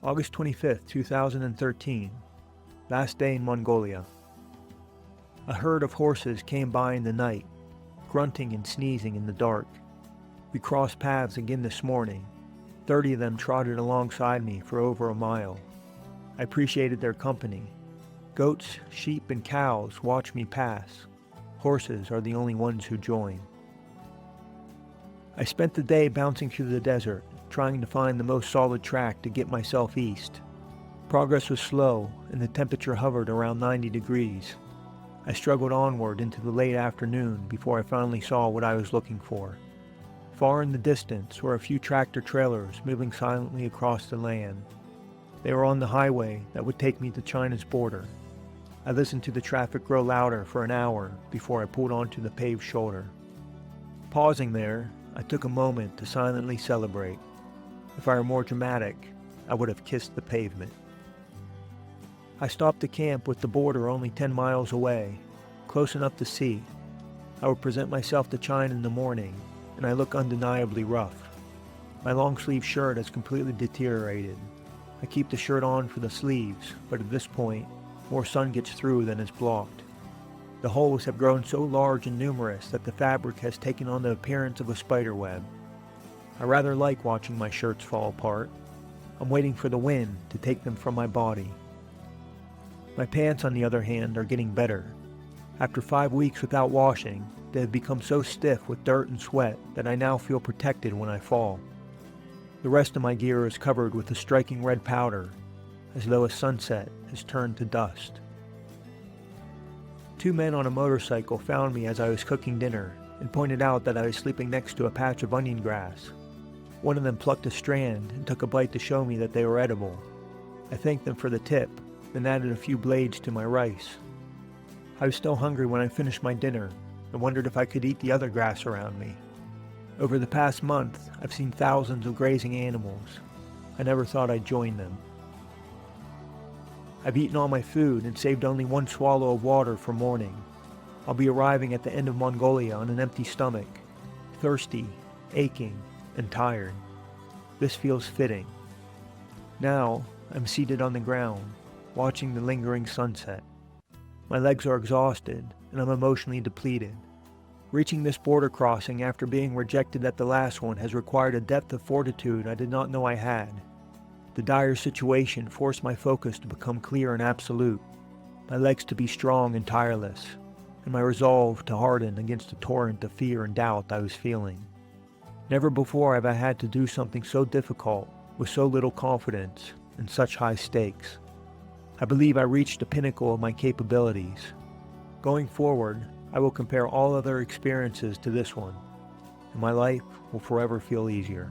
August 25th, 2013, last day in Mongolia. A herd of horses came by in the night, grunting and sneezing in the dark. We crossed paths again this morning. 30 of them trotted alongside me for over a mile. I appreciated their company. Goats, sheep, and cows watch me pass. Horses are the only ones who join. I spent the day bouncing through the desert, trying to find the most solid track to get myself east. Progress was slow, and the temperature hovered around 90 degrees. I struggled onward into the late afternoon before I finally saw what I was looking for. Far in the distance were a few tractor trailers moving silently across the land. They were on the highway that would take me to China's border. I listened to the traffic grow louder for an hour before I pulled onto the paved shoulder. Pausing there, I took a moment to silently celebrate. If I were more dramatic, I would have kissed the pavement. I stopped to camp with the border only 10 miles away, close enough to see. I would present myself to China in the morning, and I look undeniably rough. My long-sleeve shirt has completely deteriorated. I keep the shirt on for the sleeves, but at this point, more sun gets through than is blocked. The holes have grown so large and numerous that the fabric has taken on the appearance of a spider web. I rather like watching my shirts fall apart. I'm waiting for the wind to take them from my body. My pants, on the other hand, are getting better. After 5 weeks without washing, they have become so stiff with dirt and sweat that I now feel protected when I fall. The rest of my gear is covered with a striking red powder, as though a sunset has turned to dust. 2 men on a motorcycle found me as I was cooking dinner and pointed out that I was sleeping next to a patch of onion grass. One of them plucked a strand and took a bite to show me that they were edible. I thanked them for the tip, then added a few blades to my rice. I was still hungry when I finished my dinner and wondered if I could eat the other grass around me. Over the past month, I've seen thousands of grazing animals. I never thought I'd join them. I've eaten all my food and saved only 1 swallow of water for morning. I'll be arriving at the end of Mongolia on an empty stomach, thirsty, aching, and tired. This feels fitting. Now, I'm seated on the ground, watching the lingering sunset. My legs are exhausted, and I'm emotionally depleted. Reaching this border crossing after being rejected at the last one has required a depth of fortitude I did not know I had. The dire situation forced my focus to become clear and absolute, my legs to be strong and tireless, and my resolve to harden against the torrent of fear and doubt I was feeling. Never before have I had to do something so difficult with so little confidence and such high stakes. I believe I reached the pinnacle of my capabilities. Going forward, I will compare all other experiences to this one, and my life will forever feel easier.